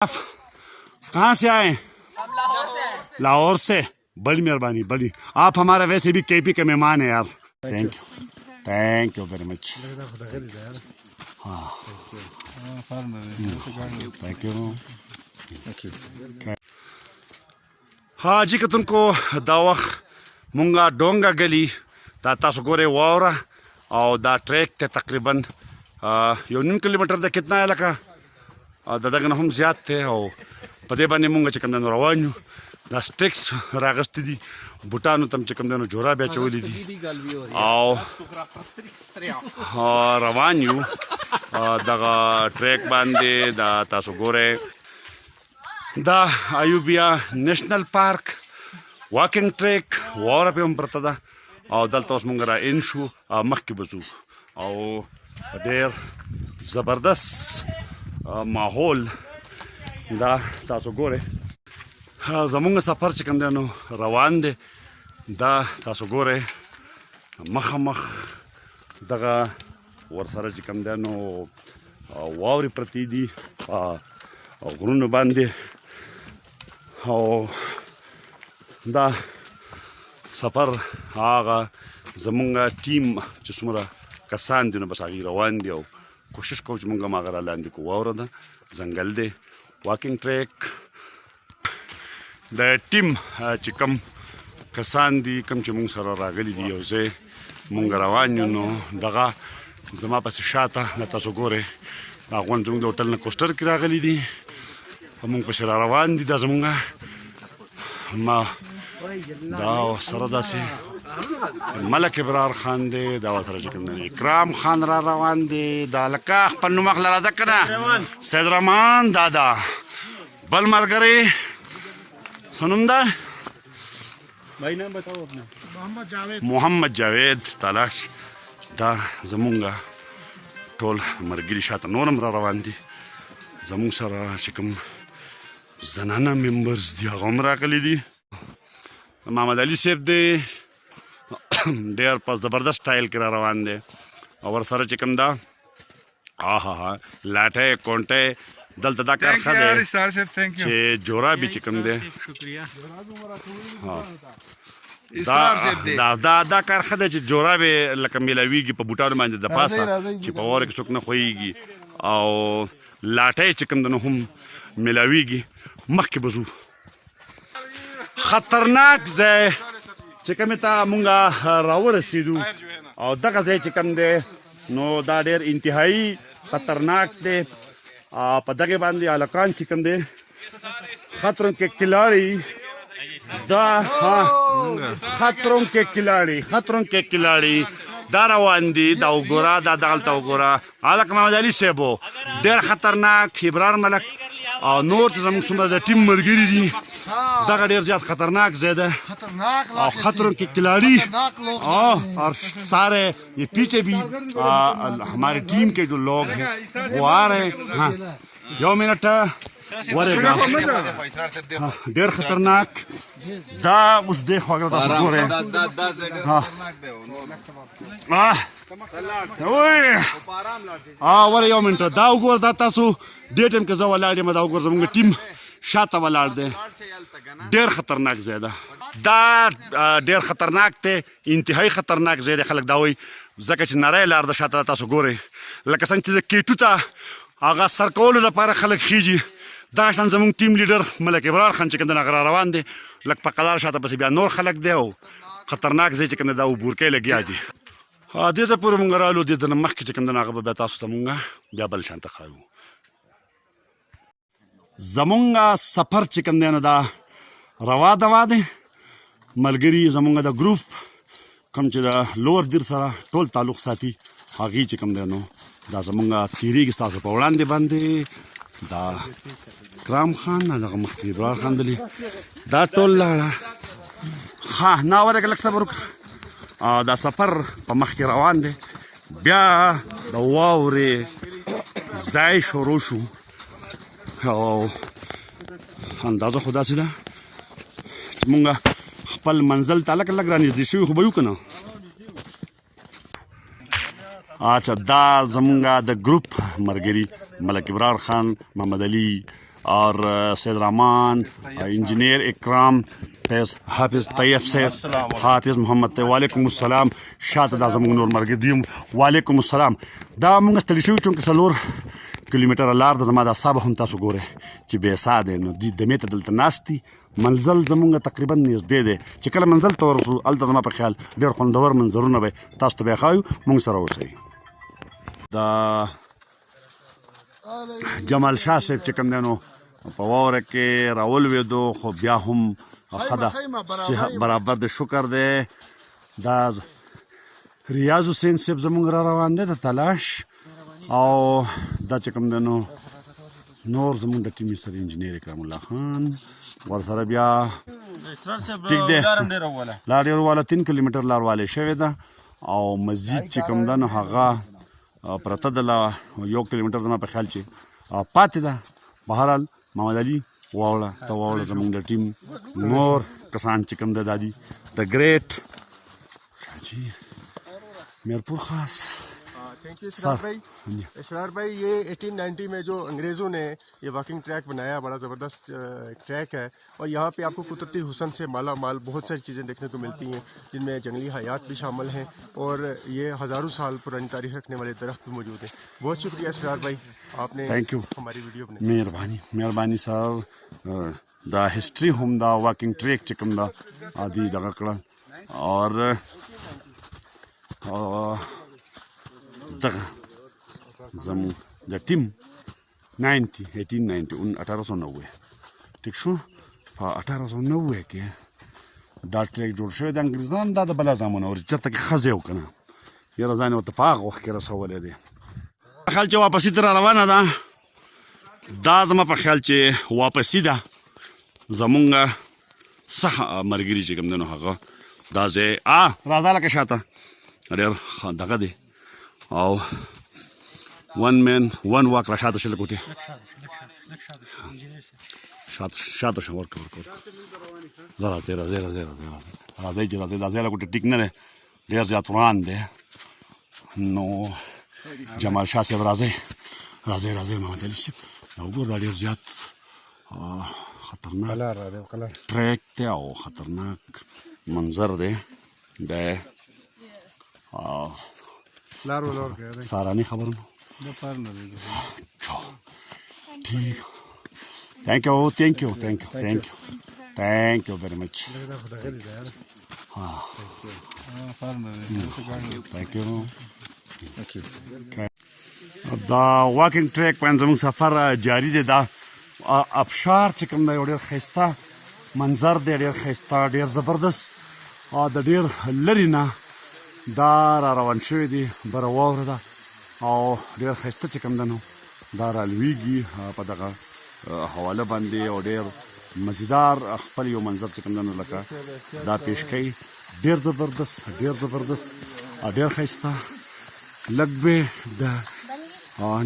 आप कहाँ से आए? हम लाहौर से हैं। लाहौर से। बड़ी मेहरबानी, बड़ी। आप हमारा वैसे भी केपी के मेहमान हैं यार। Thank you very much. Thank you. हाँ जी, कतन को दावख मुंगा डोंगा गली दा तासो गोरे वावरा और दा ट्रैक ते तकरीबन यो 9 किलोमीटर दा कितना है लका ददगन हम ज्यादा थे और पदे बाने मुंगा चिकन दनो रवान्यू दा स्टिक्स रागस्ती दी बुटानु तम चिकन दनो जोरा बेचोली दी और रवान्यू दगा ट्रैक बांधे दा तासो गोरे दा आयुबिया नेशनल पार्क वॉकिंग ट्रैक वारा पे हम प्रतदा और दलतोस मुंगरा इंशु मक्की बजू और देर जबरदस्त माहौल दा तासो गोरे जमुंगा सफर चिकन देनो रवान दे दा तासो गोरे मख दगा वर्षारा चिकन देनो वावरी प्रतिदी गुरुन बांधे और दा सफर आगा जमुंगा टीम जिसमरा कसान दिन बस आगे रवान दियो कोशिश को जमुंगा मागरा लांदी को वावरा दा जंगल दे वॉकिंग ट्रैक द टीम चिकम कसान दी कम चमुंग सरा रागली दियो जे मुंगा रवान नो दगा जमा पास शाता नता सोगोरे नागवान जमुंग होटल न कोस्टर की रागली दी हमंग पशरा रवान दी दा जमुंगा ما دا سردا سي ملک ابرار خان دي دا وسره چکم اکرام خان را روان دي دا لکه خپل نو مخ لرا دکنه سید رحمان دادا بل مرګري سنم دا भाई नाम बताओ अपना मोहम्मद जावेद तलाश دا زمونږه ټول مرګري شاته نورم را روان دي زمونږ سره چکم زنانه ممبرز دی هغه راغلي دي محمد علي صاحب دی ډېر په زبردست سټایل کې را روان دی او ورسره چې کوم دا لاټه کونټه دلته دا کارخه دی چې جورابي چې کوم دی دا کارخه دی چې جورابي لکه میلاویږي په بوټانو باندې د پاسه چې په واره کې څوک نه خوېږي او لاټه چې کوم دی نو هم میلاویږي مخکې بزو خطرناک ځای چې کومې ته مونږه راورسېدو او دغه ځای چې کوم دی نو دا ډېر انتهایي خطرناک دی په دغې باندې هلکان چې کوم دی خطرون کې کلاړي دا خطرون کې کلاړي دا روان دي دا وګوره دا دغلته وګوره هلک محمد علي صاحب ډېر خطرناک ابرار ملک او نور ته زموږ څومره د ټیم ملګري دي دغه ډېر زیات خطرناک ځای ده اور خطروں کے کھلاڑی اور سارے یہ پیچھے بھی ہماری ٹیم کے جو لوگ ہیں وہ آ رہے ہیں ہاں یو منٹ ورگا ډېر خطرناک دا اوس دیکھو اگر تاسو ګورئ ولې یو منټ دا وګوره دا تاسو دې ټیم کې زه ولاړ یم دا وګوره زموږ ټیم شاته ولاړ دی ډېر خطرناک ځای ده دا ډېر خطرناک دی انتهایي خطرناک ځای دی خلک دا وایي ځکه چې نری لار ده شاته تاسو ګورئ لکه څنګه چې د کیټو ته هغه سر کولو لپاره خلک خیږي دغه شان زموږ ټیم لیډر ملک ابرار خان چې کوم دی هغه را روان دی لږ په قلار شاته پسې بیا نور خلک دی او خطرناک ځای چې کوم دی دا بورکۍ لګیا دي دې ځای پورې مونږ رالو دې ځای نه مخکې چې کوم دی هغه به بیا تاسو ته مونږ بیا بل شان ته ښایو زمونږ سفر چې کوم دی نو دا روا دوا دی ملګري زمونږ د ګروپ کوم چې د لوور دیر سره ټول تعلق ساتي هغې چې کوم دی نو دا زمونږ تېرېږي ستاسو په وړاندې باندې دا کرام خان دغه مخکې ابرار خان دلی دا ټول لاړه ښه نه ورکه لږ صبر وکړه دا سفر په مخکې روان دی بیا د واورې ځای شروع شو او اندازه خو داسې ده چې مونږ خپل منزل ته لږ رانږدې شوي خو به یو که نه اچھا دا زمونږه د ګروپ مرګري ملک ابرار خان محمد علي और सैद रहमान, इंजीनियर इकराम, हाफिज तैयब सैद, हाफिज मोहम्मद तैयब, वालेकुम अस्सलाम, शात दा जमुंग नूर मर्गदियम, वालेकुम अस्सलाम। दा मुंग ستړي شو چونکه سلور کیلومتره لار د زما د اعصاب هم تاسو ګوره چې بې ساده نو دوی دمې ته دلته ناستي منزل زمونږ تقریبا نږدې دی چې کله منزل ته ورسو هلته زما په خیال ډېر خوندور منظرونه به تاسو ته به یې ښایو مونږ سره اوسئ. د جمال شاه صاحب چې کوم دی نو په واوره کې راولوېدو خو بیا هم ښه ده صحت برابر د شکر دی. دا ریاض حسین صاحب زمونږ را روان دی د تلاش او دا چې کوم دی نو نور زمونږ د ټیم سره انجینیر اکرام الله خان ورسره بیا ټیک دی لا ډېر واله 3 کیلومتر لار والی شوې ده او مسجد چې کوم ده نو هغه پرته ده له 1 کیلومتر زما په خیال چې پاتې ده. بهرحال محمد علي واوړه ته واوړه زمونږ د ټیم نور کسان چې کوم ده دا دي د ګریټ شاهجي میرپور خاص. थैंक यू इसरार भाई. इसरार भाई ये 1890 में जो अंग्रेज़ों ने ये वॉकिंग ट्रैक बनाया बड़ा ज़बरदस्त ट्रैक है और यहाँ पे आपको कुदरती हुस्न से माला माल बहुत सारी चीज़ें देखने को मिलती हैं जिनमें जंगली हयात भी शामिल हैं और ये हज़ारों साल पुरानी तारीख रखने वाले दरख्त भी मौजूद हैं. बहुत शुक्रिया इसरार भाई आपने थैंक यू हमारी वीडियो बनाई. मेहरबानी सर. دا हिस्ट्री هم دا واकिंग ट्रैक چې کوم دا عادي دغه کړه اور دغه زموږ د ټیم 1890 ټیک شو په 1890 کې دا ټریک جوړ شوی د انګریزان دا د بلا زمانه او چېرته کې ښځې وکنه یاره ځان ورته په هغه وخت کې رسولی دی. خیال چې واپسي ته را روانه ده دا زما په خیال چې واپسي ده زمونږ څخه ملګري چې کوم دی نو هغه دا ځای راځه لکه شاته ډېر دغه دی او ون مین ون واک را شاته شل کوټې شاته شو ورکو راځئ چې راځئ دا ځای له کوټې ټیک نه دی ډېر زیات وران دی نو جمال شاه صاحب راځئ محمد علي صاحب دا وګوره دا ډېر زیات خطرناک ټریک دی او خطرناک منظر دی د سارانی خبرونه ٹھیک. thank you very much. thank you. دا واकिंग ट्रैक باندې زموږ سفر جاری دی. دا ابشار چې کوم دی یو ډېر ښایسته منظر دی ډېر ښایسته ډېر زبردست د ډېر لرې نه دا را روان شوی دی بره واوره ده او ډېر ښایسته چې کوم ده نو دا رالویږي په دغه حواله باندې او ډېر مزیدار خپل یو منظر چې کوم ده نو لکه دا پیش کوي ډېر زبردست ډېر ښایسته لږ به د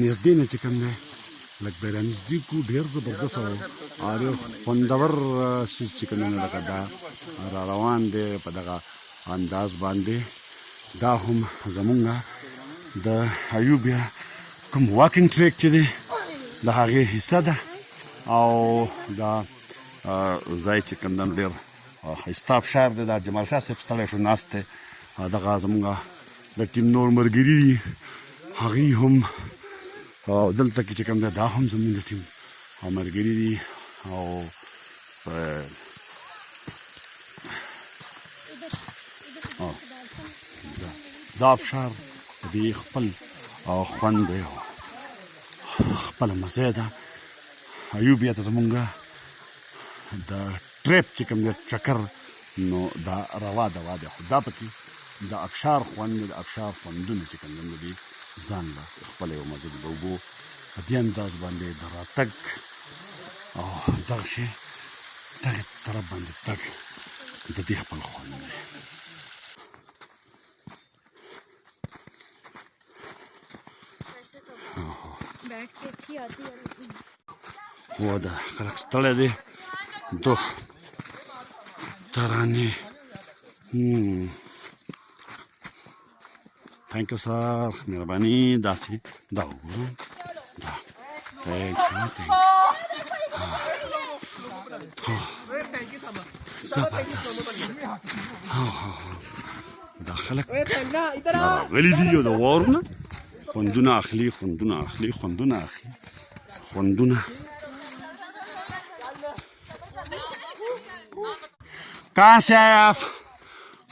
نږدې نه چې کوم دی لږ به رانږدې کړو ډېر زبردست او ډېر خوندور څیز چې کوم دی نو لکه دا را روان دی په دغه انداز باندې. دا هم زمونږ د ایوبیا کوم واकिंग ट्रैक چې دی د هغې حصه ده او دا ځای چې کوم دی ډېر ښایسته ابشار دی. دا جمال شاه صاحب ستړی شو ناست دی دغه زمونږ د ټیم نور ملګري دي هغوی هم دلته کې چې کوم دی دا هم زمونږ د ټیم ملګري دي او دا ابشار دی خپل خوند دی خپله مزه ده. ایوبیا ته زمونږ د ټریپ چې کوم دی چکر نو دا روا دی خو دا پکې د ابشار خوند د ابشار خوندونه چې کوم دی ځان له خپله یو مزه دي د اوبو په دې انداز باندې د راتګ او دغه شی دغې طرف باندې تګ د دې خپل خوند دی. و دا خلک ستړی دی دو ترانې थैंक यू सर मेहरबानी दासी दाऊ दा थैंक यू زبردست دا خلک راغلي دي د وارونه خوندونه اخلي خوندونه कहाँ से आए आप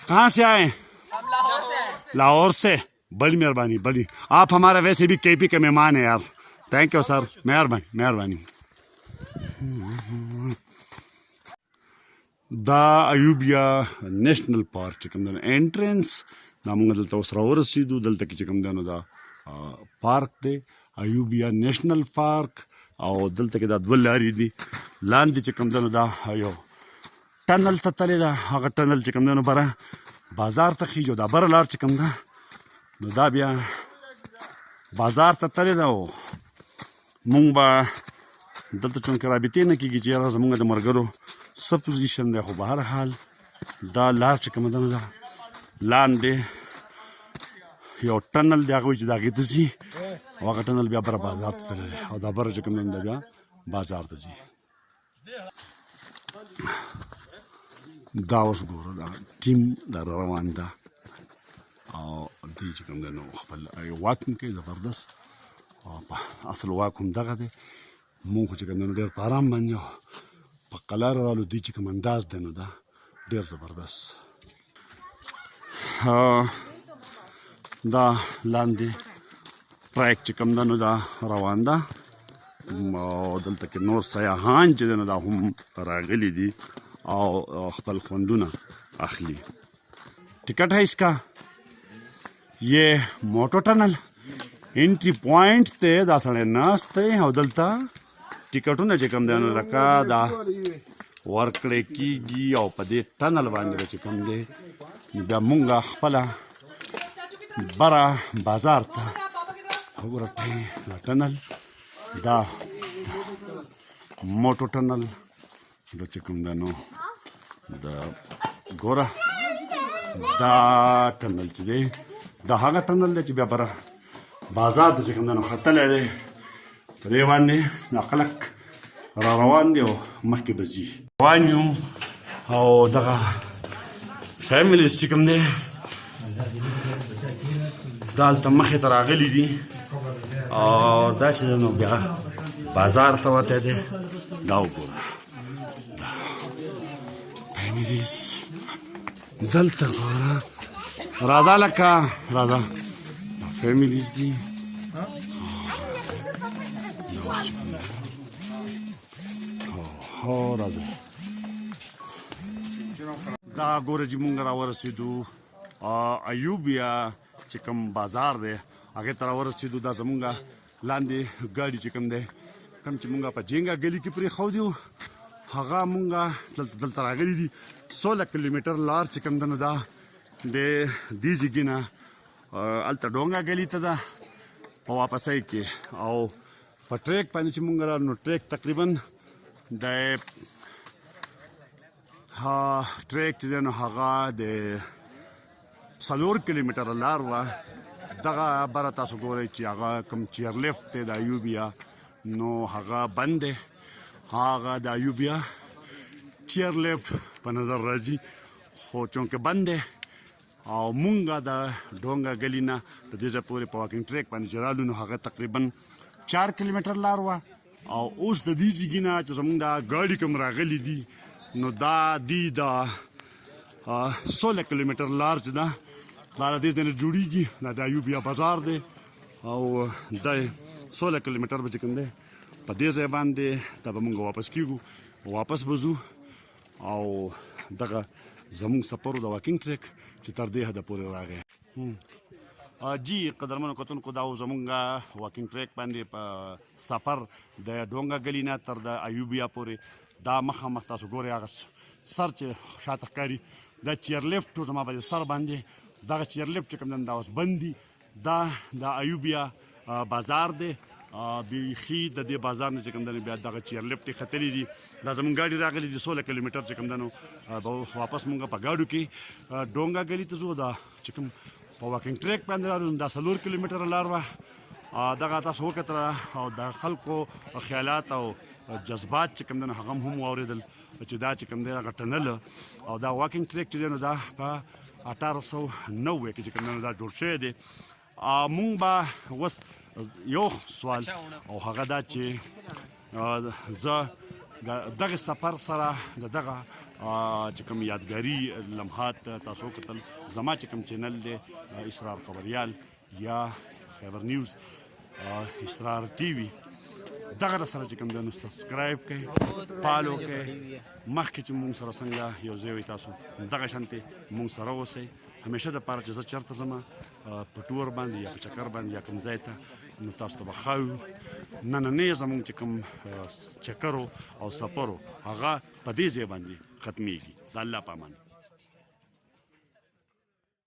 कहाँ से आए हम लाहौर से हैं। लाहौर से बड़ी मेहरबानी बड़ी आप हमारा वैसे भी केपी के मेहमान हैं यार थैंक यू सर मेहरबानी دا ایوبیا نیشنل پارک چې کوم دی انټرنس دا موږ دلته اوس راورسېدو دلته کې چې کوم دی نو دا پارک دی ایوبیا نیشنل پارک او دلته کې دا دوه لارې دي لاندې چې کوم دی نو دا یو ټنل ته تللی ده هغه ټنل چې کوم دی نو بره بازار ته خیږي او دا بره لار چې کوم ده نو دا بیا بازار ته تللی ده او مونږ به دلته چونکې رابطې نه کېږي چې یاره زمونږ د ملګرو څه پوزیشن دی خو به هر حال دا لار چې کومه ده نو دا لاندې یو ټنل دی هغه وایي چې د هغې ته ځي او هغه ټنل بیا بره بازار ته تللی دی او دا بره چې کوم دی نو دا بیا بازار ته ځي دا اوس ګوره دا ټیم دا روان ده او دوی چې کوم دی نو خپل واک کوي زبردست او په اصل واک هم دغه دی مونږ خو چې کوم دی نو ډېر په ارام باندې په قلاره رالو دوی چې کوم انداز دی نو دا ډېر زبردست دا لاندې ټریک چې کوم دی نو دا روان ده او دلته کې نور سیاحان چې دی نو دا هم راغلي دي او خپل خوندونه اخلي टिकट है इसका ये मोटो टनल एंट्री पॉइंट ते दा सळे नास्ते او دلته ټیکټونه چې کوم دی نو لکه دا ورکړی کېږي او په دې ټنل باندې به چې کوم دی نو بیا مونږ خپله بره بازار ته وګوره دا ټنل دا موټو ټنل دا چې کوم دی نو دا ګوره دا ټنل چې دی دا هغه ټنل دی چې بیا بره بازار ته چې کوم دی نو ختلی دی په دې باندې دا خلک را روان دي او مخکې به ځي روان یو او دغه فیملیز چې کوم دی دا هلته مخې ته راغلي دي او دا چې دی نو بیا بازار ته وتی دی دا وګوره دا فیملیز دلته ګوره راځه لکه راځه فیملیز دي راځه دا ګوره چې مونږ راورسېدو ایوبیا چې کوم بازار دی هغې ته راورسېدو دا زمونږ لاندې ګاډي چې کوم دی کوم چې مونږ په جینګه ګلي کې پرېښودي وو هغه مونږ دلته راغلي دي 16 کیلومتر لار چې کوم دی نو دا د دې ځایږي نه هلته ډونګه ګلي ته ده په واپسۍ کې او په ټریک باندې چې مونږ راغلو نو ټریک تقریبا د ټریک چې دی نو هغه د 4 کیلومتره لار وه دغه بره تاسو ګورئ چې هغه کوم چیرلیفټ دی د ایوبیا نو هغه بند دی هغه د ایوبیا چیرلیفټ په نظر راځي خو چونکې بند دی او مونږ د ډونګه ګلي نه د دې ځای پورې په واکینګ ټریک باندې چې رالو نو هغه تقریبا 4 کیلومتر لار وه او اوس د دې ځایږي نه چې زموږ دا ګاډي کوم راغلي دي نو دا دی دا 16 کیلومتر لار چې ده دا د دې ځای نه جوړېږي دا د ایوبیا بازار دی او دا 16 کیلومتر به چې کوم دی په دې ځای باندې دا به مونږ واپس کېږو واپس به ځو او دغه زموږ سفر د واکینګ ټریک چې تر دې حده پورې راغی جی قدرمنو کتونکو دا زمونږ واکینګ ټریک باندې په سفر د ډونګه ګلي نه تر د ایوبیا پورې دا مخامخ تاسو ګورئ هغه سر چې شاته ښکاري دا چیرلیفټ زما په سر باندې دغه چیرلیفټ چې کوم دی دا اوس بند دي دا د ایوبیا بازار دی بیخي د دې بازار نه چې کوم دی بیا دغه چیرلیفټ یې ختلي دي دا زموږ ګاډي راغلي دي 16 کیلومتر چې کوم دی نو واپس مونږ په ګاډو کې ډونګه ګلي ته ځو دا چې کوم په واکینګ ټریک باندې راغلو دا 4 کیلومتره لار وه دغه تاسو وکتله او د خلکو خیالات او جذبات چې کوم دنه هغه هم واوریدل چې دا چې کوم دی هغه ټنل او دا واکینګ ټریک چې دی نو دا په 1890 کې چې کوم دنه دا جوړ شوی دی. مونږ به اوس یو سوال او هغه دا چې زه دغه سفر سره دغه چې کوم یادګاري لمحات تاسو کتل زما چې کوم چینل دی اسرار خبریال یا خیبر نیوز اسرار ټي وي دغه سره چې کوم دی نو سبسکرایب کړئ فالو کړئ مخکې چې مونږ سره څنګه یو ځای وي تاسو دغه شانتې مونږ سره اوسئ همیشه د پاره چې زه چېرته ځم په ټور باندې یا په چکر باندې یا کوم ځای ته نو تاسو ته به ښه وي. نننی زموږ چې کوم چکر او سفر هغه په دې ځای باندې ختمیږي. د الله په امان.